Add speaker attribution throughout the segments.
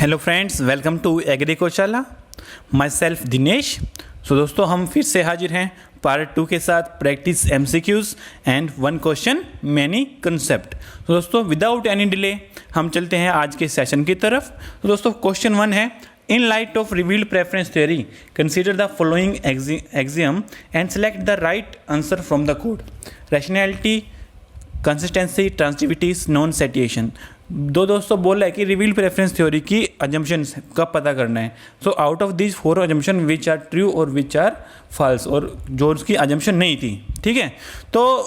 Speaker 1: Hello friends, welcome to agri Koshala. My self Dinesh. So दोस्तों, हम फिर से हाजिर हैं पार्ट 2 के साथ, practice MCQs and one question many concept. तो दोस्तों, विदाउट एनी डिले हम चलते हैं आज के सेशन की तरफ। तो दोस्तों, क्वेश्चन 1 है, in light of revealed preference theory consider the following axiom and select the right answer from the code. Rationality, consistency, transitivity, non satiation. दोस्तों बोल रहा है कि रिवील्ड प्रेफरेंस थ्योरी की अजम्पशंस का पता करना है। So out of this 4 assumption which are true और विच आर फॉल्स, और जो उसकी अजम्पशन नहीं थी। ठीक है, तो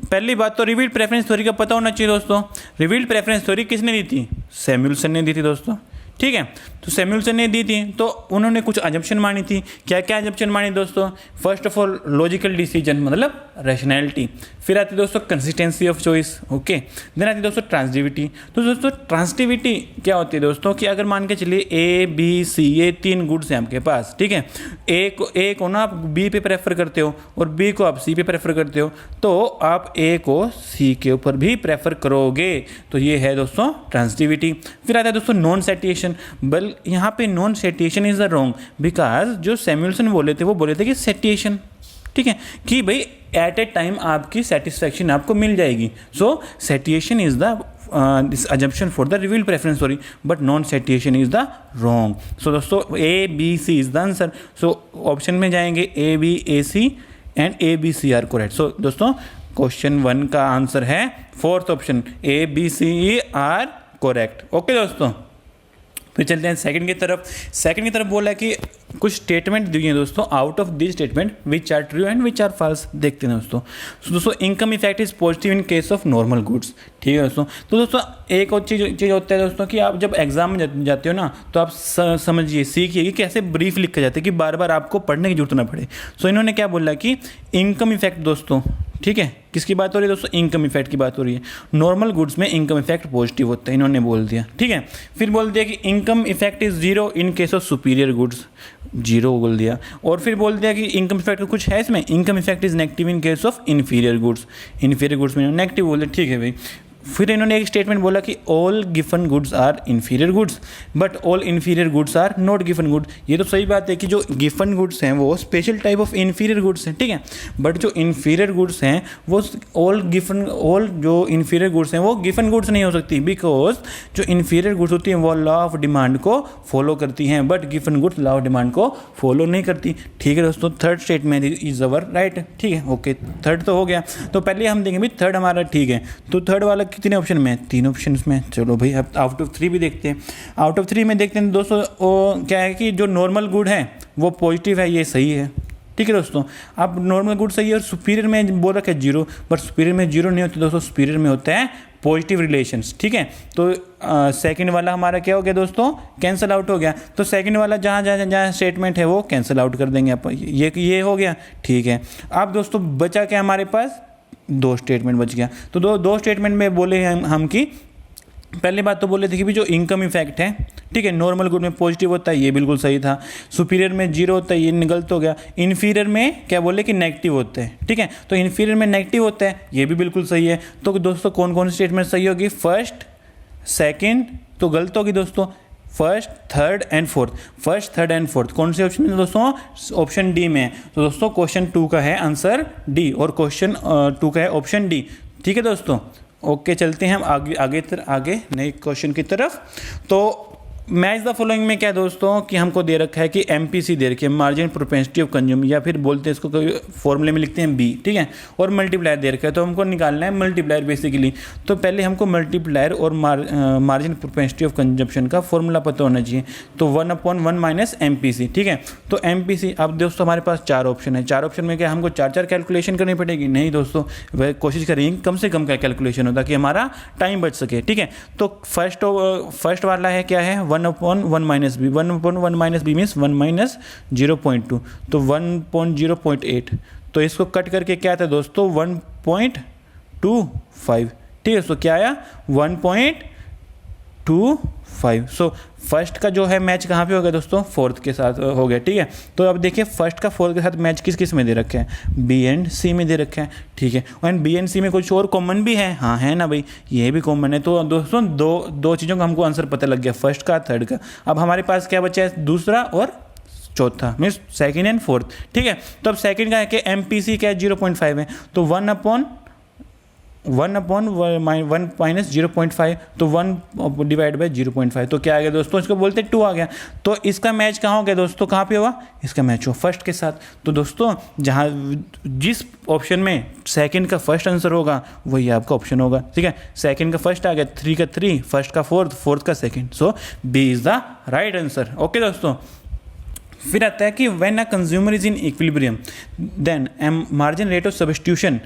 Speaker 1: पहली बात तो रिवील्ड प्रेफरेंस थ्योरी का पता होना चाहिए दोस्तों। रिवील्ड प्रेफरेंस थ्योरी किसने दी थी? सैमुअल्सन ने दी थी दोस्तों। ठीक है, तो सैमुअल्सन ने दी थी, तो उन्होंने कुछ अजम्पशन मानी थी। क्या क्या अजम्पशन मानी दोस्तों? First of all logical decision, मतलब रैशनैलिटी। फिर आती दोस्तों consistency of choice. Okay, then आती दोस्तों ट्रांजिटिविटी। तो दोस्तों ट्रांजिटिविटी क्या होती है दोस्तों कि अगर मान के चलिए A, B, C ये 3 गुड्स हैं आपके पास। ठीक है, A को ना आप B पे प्रेफर करते हो और B को आप C पे प्रेफर करते हो, तो आप A को C के ऊपर भी प्रेफर करोगे। तो ये है दोस्तों ट्रांजिटिविटी। फिर आता है दोस्तों नॉन सेटिएशन। बल यहाँ पे non satiation is the wrong, because जो सैमुअल्सन बोले थे वो बोले थे कि सेटिएशन। ठीक है, कि भाई एट ए टाइम आपकी सेटिस्फैक्शन आपको मिल जाएगी। So satiation is the this assumption for the revealed preference theory, but non-satiation is the wrong. So दोस्तों A, B, C is the answer. So option में जाएंगे A, B, A, C and A, B, C are correct. So दोस्तों question 1 का answer है 4th option, A, B, C are correct. Okay दोस्तों, फिर चलते हैं सेकंड की तरफ। सेकंड की तरफ बोला है कि कुछ स्टेटमेंट दिए हैं दोस्तों, out of this statement which are true and which are false. देखते हैं दोस्तों। तो दोस्तों income effect is positive in case of normal goods. ठीक है दोस्तों। तो दोस्तों एक और चीज़ होता है दोस्तों कि आप जब एग्जाम में जाते हो ना, तो आप समझिए, सीखिए कि कैसे ब्रीफ लिखा जाता है कि बार बार आपको पढ़ने की जरूरत ना पड़े। सो इन्होंने क्या बोला कि इनकम इफेक्ट दोस्तों, ठीक है, किसकी बात हो रही है दोस्तों? इनकम इफेक्ट की बात हो रही है। नॉर्मल गुड्स में इनकम इफेक्ट पॉजिटिव होता है, इन्होंने बोल दिया। ठीक है, फिर बोल दिया कि income effect is 0 in case of superior goods, 0 बोल दिया। और फिर बोल दिया कि इनकम इफेक्ट कुछ है इसमें, income effect is negative in case of inferior goods. Inferior goods में नेगेटिव बोल दिया। ठीक है भाई। फिर इन्होंने एक स्टेटमेंट बोला कि all given goods are inferior goods but all inferior goods are not given good. ये तो सही बात है कि जो गिवन गुड्स हैं वो special type of inferior goods हैं। ठीक है, बट जो इन्फीरियर गुड्स हैं वो ऑल जो इन्फीरियर गुड्स हैं वो गिवन गुड्स नहीं हो सकती, बिकॉज जो इन्फीरियर गुड्स होती हैं वो लॉ ऑफ डिमांड को फॉलो करती हैं, but given goods law of demand को फॉलो नहीं करती। ठीक है दोस्तों, third statement is our right. ठीक है, ओके, थर्ड तो हो गया। तो पहले हम देखेंगे भाई थर्ड हमारा ठीक है। तो थर्ड वाला कितने ऑप्शन में? 3 ऑप्शन में। चलो भाई, अब आउट ऑफ 3 भी देखते हैं। आउट ऑफ 3 में देखते हैं दोस्तों, वो क्या है कि जो नॉर्मल गुड है वो पॉजिटिव है, ये सही है। ठीक है दोस्तों, अब नॉर्मल गुड सही है और सुपीरियर में बोल रखा है 0, बट सुपीरियर में 0 नहीं होता दोस्तों, सुपीरियर में होता है पॉजिटिव रिलेशंस। ठीक है, तो सेकंड वाला हमारा क्या हो गया दोस्तों? कैंसिल आउट हो गया। तो सेकंड वाला जहाँ स्टेटमेंट है वो कैंसिल आउट कर देंगे आप, ये हो गया। ठीक है, अब दोस्तों बचा क्या हमारे पास? 2 स्टेटमेंट बच गया। तो दो स्टेटमेंट में बोले हम कि पहली बात तो बोले थे कि भी जो इनकम इफेक्ट है, ठीक है, नॉर्मल गुड में पॉजिटिव होता है, ये बिल्कुल सही था। सुपीरियर में 0 होता है, ये गलत हो गया। इन्फीरियर में क्या बोले कि नेगेटिव होता है। ठीक है, तो इन्फीरियर में नेगेटिव होता है, ये भी बिल्कुल सही है। तो दोस्तों कौन कौन सी स्टेटमेंट सही होगी? फर्स्ट, सेकेंड तो गलत होगी दोस्तों, first, third and fourth. First, third and fourth कौन से ऑप्शन में दोस्तों? ऑप्शन डी में है। तो दोस्तों क्वेश्चन 2 का है आंसर डी, और क्वेश्चन 2 का है ऑप्शन डी। ठीक है दोस्तों, ओके, चलते हैं हम आगे नए क्वेश्चन की तरफ। तो मैच द फॉलोइंग में क्या है दोस्तों कि हमको दे रखा है कि MPC दे रखी है, मार्जिन प्रोपेंसिटी ऑफ कंज्यूम, या फिर बोलते हैं इसको फॉर्मूले में लिखते हैं B। ठीक है, और मल्टीप्लायर दे रखा है, तो हमको निकालना है मल्टीप्लायर बेसिकली। तो पहले हमको मल्टीप्लायर और मार्जिन प्रोपेंसिटी ऑफ कंजम्पशन का फॉर्मूला पता होना चाहिए। तो 1/1 - MPC। ठीक है, तो MPC, अब दोस्तों हमारे पास 4 ऑप्शन है। 4 ऑप्शन में क्या हमको 4 कैलकुलेशन करनी पड़ेगी? नहीं दोस्तों, वह कोशिश करेंगे कम से कम का कैलकुलेशन हो ताकि हमारा टाइम बच सके। ठीक है, तो फर्स्ट वाला है क्या है? 1/1 - B। 1/1 - B मीन्स 1 - 0.2, तो 1.0.8। तो इसको कट करके क्या आता है दोस्तों? 1.25। ठीक है, तो क्या आया? 1.25 2.5। सो फर्स्ट का जो है मैच कहाँ पे हो गया दोस्तों, फोर्थ के साथ हो गया, ठीक है। तो अब देखिए फर्स्ट का फोर्थ के साथ मैच किस किस में दे रखे हैं, बी एंड सी में दे रखे हैं, ठीक है। एंड बी एंड सी में कुछ और कॉमन भी है, हाँ है ना भाई, ये भी कॉमन है। तो दोस्तों दो चीज़ों का हमको आंसर पता लग गया, फर्स्ट का थर्ड का। अब हमारे पास क्या बचा है, दूसरा और चौथा, मीन्स सेकंड एंड फोर्थ, ठीक है। तो अब सेकंड का है कि एम पी सी क्या है 0.5 है, तो 1/1 माइनस 0.5, तो 1 डिवाइड बाई 0.5, तो क्या आ गया दोस्तों, इसको बोलते हैं 2 आ गया। तो इसका मैच कहाँ हो गया दोस्तों, कहाँ पे हुआ, इसका मैच हुआ फर्स्ट के साथ। तो दोस्तों जहाँ जिस ऑप्शन में सेकंड का फर्स्ट आंसर होगा वही आपका ऑप्शन होगा, ठीक है। सेकंड का फर्स्ट आ गया, 3 का 3, फर्स्ट का फोर्थ, फोर्थ का second, so B is the right answer. Okay दोस्तों, फिर आता है कि when a consumer is in equilibrium then margin rate of substitution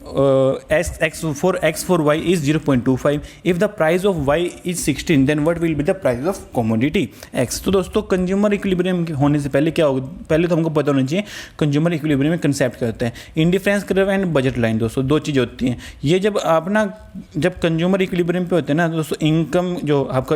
Speaker 1: x for y is 0.25. if the price of y is 16 then what will be the price of commodity x। तो दोस्तों consumer equilibrium होने से पहले क्या होगा, पहले तो हमको पता होना चाहिए कंज्यूमर इक्विलिब्रियम में कंसेप्ट क्या होता है। Indifference curve and budget line दोस्तों दो चीज़ें होती हैं। ये जब आप ना जब कंज्यूमर इक्विलिब्रियम पे होते हैं ना दोस्तों, इनकम जो आपका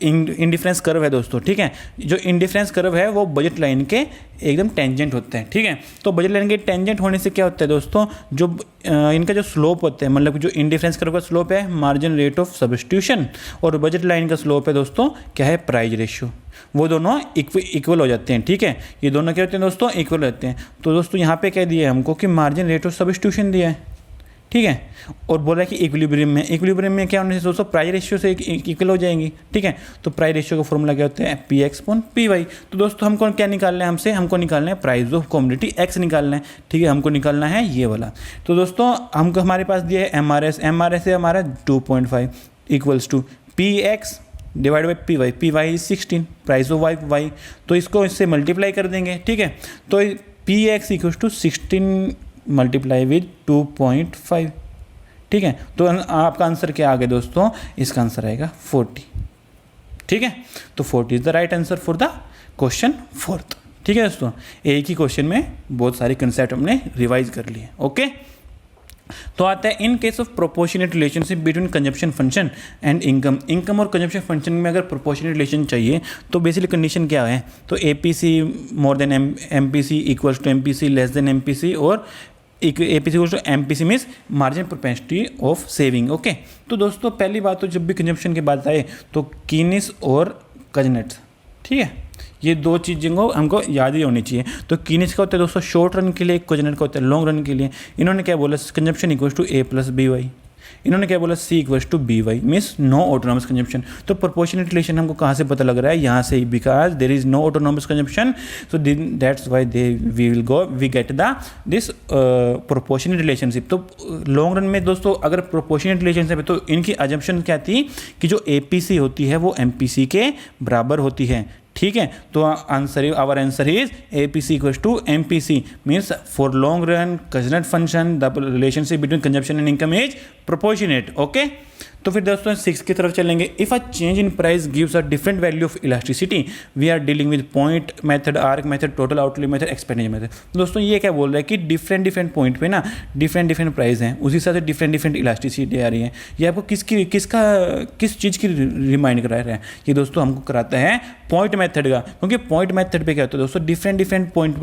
Speaker 1: इंडिफरेंस कर्व है दोस्तों, ठीक है। जो इंडिफरेंस कर्व है वो बजट लाइन के एकदम टेंजेंट होते हैं, ठीक है। तो बजट लाइन के टेंजेंट होने से क्या होता है दोस्तों, जो इनका जो स्लोप होता है, मतलब जो इंडिफरेंस कर्व का स्लोप है मार्जिन रेट ऑफ सब्स्टिट्यूशन, और बजट लाइन का स्लोप है दोस्तों क्या है, प्राइस रेशियो, वो दोनों इक्वल हो जाते हैं, ठीक है। ये दोनों क्या होते हैं दोस्तों, इक्वल होते हैं। तो दोस्तों यहाँ पे क्या दिया है हमको कि मार्जिन रेट ऑफ सब्स्टिट्यूशन दिया है, ठीक है, और बोल रहा है कि इक्विलिब्रियम में क्या होने से दोस्तों प्राइस रेशियो से इक्वल हो जाएंगी, ठीक है। तो प्राइस रेशियो का फॉर्मूला क्या होता है, P X upon P Y. तो दोस्तों हमको क्या निकालना है, हमको निकालना है प्राइस ऑफ कमोडिटी एक्स निकालना है, ठीक है, हमको निकालना है ये वाला। तो दोस्तों हमको हमारे पास दिया है एम आर एस है हमारा 2.5 equals to P X divide by P Y 16, price of Y. तो इसको इससे मल्टीप्लाई कर देंगे, ठीक है। तो P X equals to 16 multiply with 2.5, ठीक है। तो आपका आंसर क्या आ गया दोस्तों, इसका आंसर आएगा 40, ठीक है। तो 40 is the right answer for the question fourth, ठीक है दोस्तों। एक ही क्वेश्चन में बहुत सारे कंसेप्ट हमने रिवाइज कर लिए, ओके। तो आता है इन case of proportionate relationship between consumption function and income और कंजप्शन फंक्शन में अगर प्रोपोर्शनेट रिलेशन चाहिए तो बेसिकली कंडीशन क्या है, तो APC more than MPC equals to MPC less than MPC, और APC equals to MPC means margin propensity of saving, okay. तो दोस्तों पहली बात तो जब भी कंजप्शन की बात आए तो कीनेस और कजनेट्स, ठीक है, ये दो चीज़ों को हमको याद ही होनी चाहिए। तो कीनेस का होता है दोस्तों शॉर्ट रन के लिए, कजनेट का होता है लॉन्ग रन के लिए। इन्होंने क्या बोला, consumption equals to A plus B Y. इन्होंने क्या बोला, C equals to B Y means no autonomous consumption. तो प्रोपोर्शनेट रिलेशन हमको कहाँ से पता लग रहा है, यहाँ से, because there is no autonomous consumption, so that's why we get this proportionate relationship. तो लॉन्ग रन में दोस्तों अगर प्रोपोर्शनेट रिलेशनशिप है तो इनकी अजम्पशन क्या थी कि जो एपीसी होती है वो एमपीसी के बराबर होती है, ठीक है। तो our answer is APC equals to MPC means for long run Kuznets function the relationship between consumption and income is proportionate, okay. तो फिर दोस्तों 6 की तरफ चलेंगे। If a change in price gives a different value of elasticity we are dealing with point method, arc method, total outlay method, expenditure method. दोस्तों ये क्या बोल रहा है कि डिफरेंट पॉइंट पे ना डिफरेंट प्राइस हैं, उसी हिसाब से डिफरेंट इलास्टिसिटी आ रही है। ये आपको किस चीज़ की रिमाइंड करा रहा है, ये दोस्तों हमको कराता है पॉइंट मेथड का। क्योंकि पॉइंट मेथड पे क्या होता है दोस्तों, डिफरेंट पॉइंट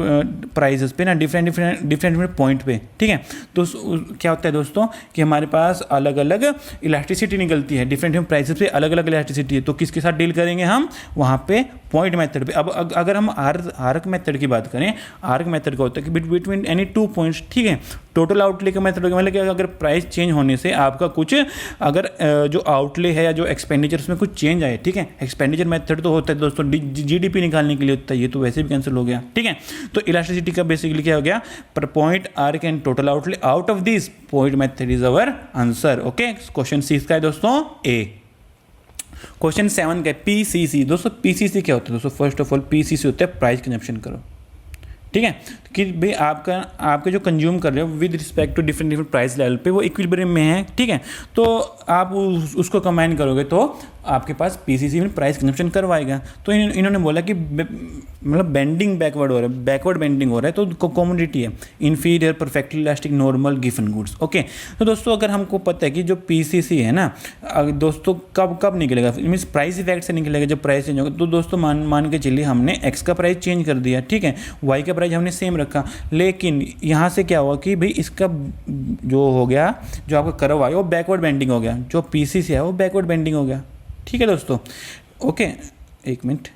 Speaker 1: प्राइजेस पे ना डिफरेंट पॉइंट पे, ठीक है। तो क्या होता है दोस्तों कि हमारे पास अलग अलग इलास्टिसिटी निकलती है, डिफरेंट प्राइसेस पे अलग अलग इलास्टिसिटी है। तो किसके साथ डील करेंगे हम, वहाँ पे पॉइंट मेथड पे। अब अगर हम आर्क मेथड की बात करें, आर्क मेथड का होता है कि बिटवीन एनी 2 पॉइंट्स, ठीक है। टोटल आउटले का मेथड मतलब कि अगर प्राइस चेंज होने से आपका कुछ अगर जो आउटले है या जो एक्सपेंडिचर उसमें कुछ चेंज आए, ठीक है। एक्सपेंडिचर मेथड तो होता है दोस्तों जीडीपी निकालने के लिए होता है, ये तो वैसे भी कैंसिल हो गया, ठीक है। तो इलास्टिसिटी का बेसिकली क्या हो गया, पर point arc and total outlay, out of this point method is our answer, okay. Question 6 का है दोस्तों ए। क्वेश्चन 7 का पीसीसी। दोस्तों पीसीसी क्या होता है दोस्तों, फर्स्ट ऑफ ऑल पीसीसी होता है प्राइस कंजप्शन कर्व, ठीक है, कि भाई आपके जो कंज्यूम कर रहे हो with respect to different price level पे वो इक्विलिब्रियम में है, ठीक है, तो आप उसको कंबाइन करोगे तो आपके पास पीसीसी में प्राइस कंजम्पशन करवाएगा। तो इन्होंने बोला कि मतलब बेंडिंग बैकवर्ड हो रहा है, बैकवर्ड बेंडिंग हो रहा है, तो कमोडिटी है inferior perfectly elastic normal given goods. Okay, तो दोस्तों अगर हमको पता है कि जो पीसीसी है ना दोस्तों कब निकलेगा, मीन्स प्राइस इफेक्ट से निकलेगा जब प्राइस चेंज होगा। तो दोस्तों मान के चलिए हमने एक्स का प्राइस चेंज कर दिया, ठीक है, वाई का प्राइस हमने सेम रखा, लेकिन यहाँ से क्या हुआ कि भाई इसका जो हो गया, जो आपका कर्व आया वो बैकवर्ड बेंडिंग हो गया, जो पीसीसी है वो बैकवर्ड बेंडिंग हो गया। ठीक है दोस्तों, ओके, एक मिनट,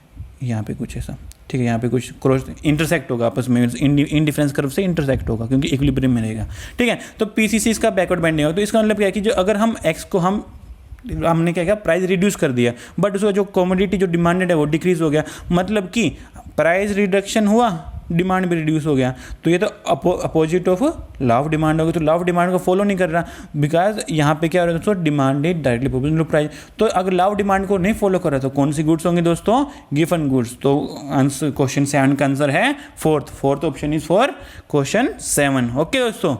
Speaker 1: यहाँ पे कुछ ऐसा, ठीक है, यहाँ पे कुछ क्रॉस इंटरसेक्ट होगा आपस में, इन डिफरेंस कर्व से इंटरसेक्ट होगा क्योंकि इक्विलिब्रियम में रहेगा। ठीक है, तो पीसीसी इसका बैकवर्ड बेंडिंग होगा। तो इसका मतलब क्या है कि जो अगर हम एक्स को हमने क्या किया, प्राइस रिड्यूस कर दिया, बट उसका जो कमोडिटी जो डिमांडेड है वो डिक्रीज हो गया, मतलब कि प्राइस रिडक्शन हुआ, डिमांड भी रिड्यूस हो गया। तो ये तो opposite of law of demand हो गया। तो लॉ ऑफ डिमांड को फॉलो नहीं कर रहा, बिकॉज यहाँ पे क्या हो रहा है दोस्तों, demand is directly proportional to price. तो अगर लॉ ऑफ डिमांड को नहीं फॉलो कर रहा तो कौन सी गुड्स होंगे दोस्तों, गिवन गुड्स। तो आंसर क्वेश्चन 7 का आंसर है fourth option is for question 7। Okay दोस्तों,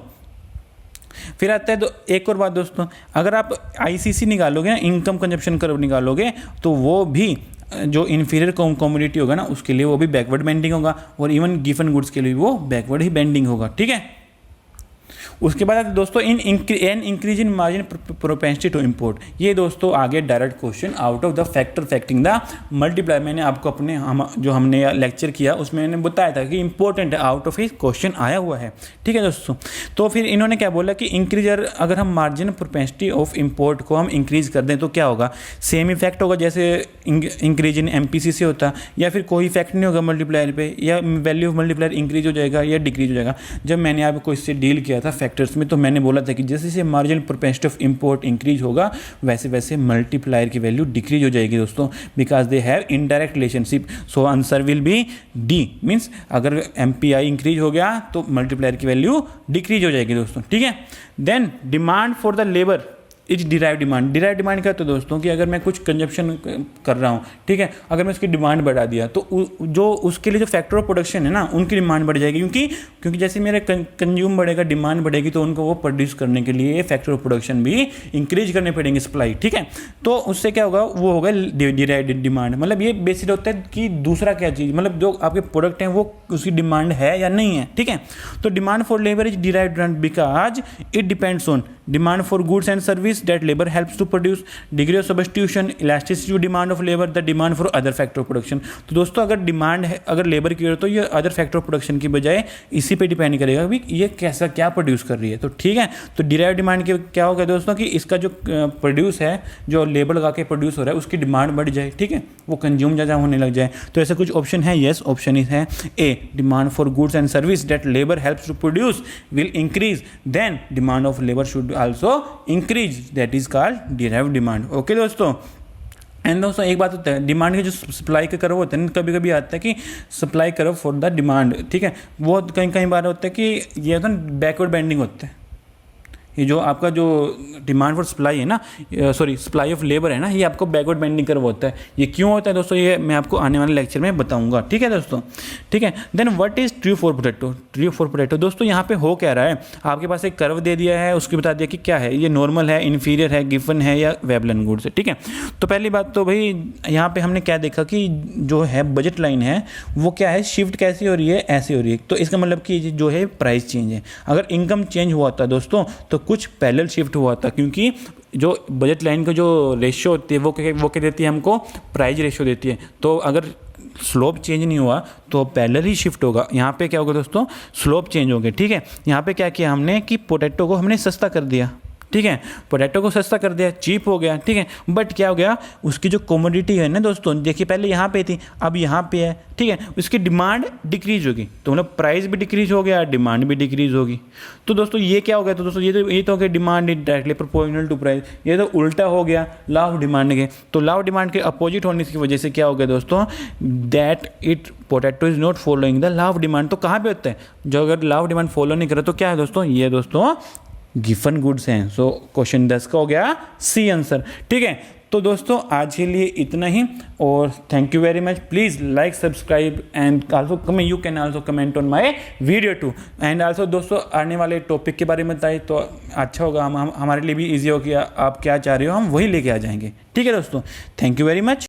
Speaker 1: फिर आता है तो एक और बात दोस्तों, अगर आप आईसीसी निकालोगे ना, इनकम कंजप्शन कर्व निकालोगे, तो वो भी जो इन्फीरियर कमोडिटी होगा ना उसके लिए वो भी बैकवर्ड बेंडिंग होगा, और इवन गिवन गुड्स के लिए वो बैकवर्ड ही बेंडिंग होगा। ठीक है, उसके बाद दोस्तों increase in margin propensity to import. ये दोस्तों आगे direct question out of the factor factoring the multiply. मैंने आपको अपने जो हमने लेक्चर किया उसमें मैंने बताया था कि इंपॉर्टेंट है, आउट ऑफ क्वेश्चन आया हुआ है। ठीक है दोस्तों, तो फिर इन्होंने क्या बोला कि इंक्रीज, अगर हम मार्जिन प्रोपेंसिटी ऑफ इंपोर्ट को हम इंक्रीज कर दें तो क्या होगा, सेम इफेक्ट होगा जैसे इंक्रीज इन एमपीसी से होता, या फिर कोई इफेक्ट नहीं होगा मल्टीप्लायर पे, या वैल्यू ऑफ मल्टीप्लायर इंक्रीज हो जाएगा या डिक्रीज हो जाएगा। जब मैंने आपको इससे डील किया था फैक्टर्स में, तो मैंने बोला था कि जैसे जैसे marginal propensity of import increase होगा वैसे वैसे मल्टीप्लायर की वैल्यू डिक्रीज हो जाएगी दोस्तों, because they have indirect relationship. So answer will be D, means अगर एमपीआई इंक्रीज हो गया तो मल्टीप्लायर की वैल्यू डिक्रीज हो जाएगी दोस्तों। ठीक है, then demand for the labour is derive demand. Derive demand क्या होता है दोस्तों, कि अगर मैं कुछ कंजप्शन कर रहा हूँ, ठीक है, अगर मैं उसकी डिमांड बढ़ा दिया तो जो उसके लिए जो फैक्टर ऑफ प्रोडक्शन है ना उनकी डिमांड बढ़ जाएगी, क्योंकि जैसे मेरा कंज्यूम बढ़ेगा, डिमांड बढ़ेगी, तो उनको वो प्रोड्यूस करने के लिए फैक्टर ऑफ प्रोडक्शन भी इंक्रीज करने पड़ेंगे, सप्लाई। ठीक है, तो उससे क्या होगा, वो होगा डिराइव डिमांड। मतलब ये बेसिक होता है कि दूसरा क्या चीज़, मतलब जो आपके प्रोडक्ट हैं वो उसकी डिमांड है या नहीं है। ठीक है, तो demand for labour is derive demand because it depends on demand for goods and service that labor helps to produce, degree of substitution, elasticity to demand of labor, the demand for other factor of production। तो दोस्तों अगर demand है, अगर labour की हो तो ये other factor of production की बजाय इसी पे डिपेंड करेगा कि ये कैसा क्या प्रोड्यूस कर रही है। तो ठीक है, तो डिराइव डिमांड के क्या होगा दोस्तों, कि इसका जो प्रोड्यूस है, जो लेबर लगा के प्रोड्यूस हो रहा है उसकी डिमांड बढ़ जाए, ठीक है, वो कंज्यूम ज़्यादा होने लग जाए। तो ऐसे कुछ ऑप्शन है, यस, ऑप्शन इज है A, demand for goods and service that labour helps to produce will increase, then demand of labour should also increase, that is called derive demand. Okay दोस्तों, एंड दोस्तों एक बात होता है, demand के जो supply के कर्व होते हैं, कभी कभी आता है कि supply curve for the demand, ठीक है, वो कहीं बार होता है कि ये होता है बैकवर्ड बेंडिंग होता है। ये जो आपका जो डिमांड फॉर सप्लाई है ना, सॉरी सप्लाई ऑफ लेबर है ना, ये आपको बैकवर्ड बेंडिंग कर्व होता है। ये क्यों होता है दोस्तों, ये मैं आपको आने वाले लेक्चर में बताऊंगा। ठीक है दोस्तों, ठीक है, then what is true for potato. True for potato दोस्तों यहाँ पे हो क्या रहा है, आपके पास एक कर्व दे दिया है, उसकी बता दिया कि क्या है, ये नॉर्मल है, इन्फीरियर है, गिवन है या वेबलन गुड्स है। ठीक है, तो पहली बात तो भाई यहाँ पे हमने क्या देखा कि जो है बजट लाइन है वो क्या है, शिफ्ट कैसी हो रही है, ऐसी हो रही है। तो इसका मतलब कि जो है प्राइस चेंज है। अगर इनकम चेंज हुआ था दोस्तों तो कुछ पैरेलल शिफ्ट हुआ था, क्योंकि जो बजट लाइन का जो रेशियो होती है वो क्या देती है हमको, प्राइस रेशियो देती है। तो अगर स्लोप चेंज नहीं हुआ तो पैरेलल ही शिफ्ट होगा। यहाँ पे क्या होगा दोस्तों, स्लोप चेंज हो गए। ठीक है, यहाँ पे क्या किया हमने कि पोटैटो को हमने सस्ता कर दिया। ठीक है, पोटैटो को सस्ता कर दिया, चीप हो गया। ठीक है, बट क्या हो गया, उसकी जो कमोडिटी है ना दोस्तों, देखिए पहले यहाँ पे थी, अब यहाँ पे है। ठीक है, उसकी डिमांड डिक्रीज होगी, तो मतलब प्राइस भी डिक्रीज हो गया, डिमांड भी डिक्रीज होगी। तो दोस्तों ये क्या हो गया, तो दोस्तों ये तो हो गया demand is directly proportional to price. ये तो उल्टा हो गया लॉ ऑफ डिमांड के। तो लॉ ऑफ डिमांड के अपोजिट होने की वजह से क्या हो गया दोस्तों, that it potato is not following the law of demand. तो कहाँ पे होता है, जो अगर लॉ ऑफ डिमांड फॉलो नहीं करे तो क्या है दोस्तों, ये दोस्तों गिवन गुड्स हैं। सो क्वेश्चन 10 का हो गया सी आंसर। ठीक है, तो दोस्तों आज के लिए इतना ही, और thank you very much. Please like, subscribe and also you can also comment on my video too. And also दोस्तों आने वाले टॉपिक के बारे में बताइए तो अच्छा होगा, हमारे लिए भी ईजी हो कि आप क्या चाह रहे हो, हम वही लेके आ जाएंगे। ठीक है दोस्तों, थैंक यू वेरी मच।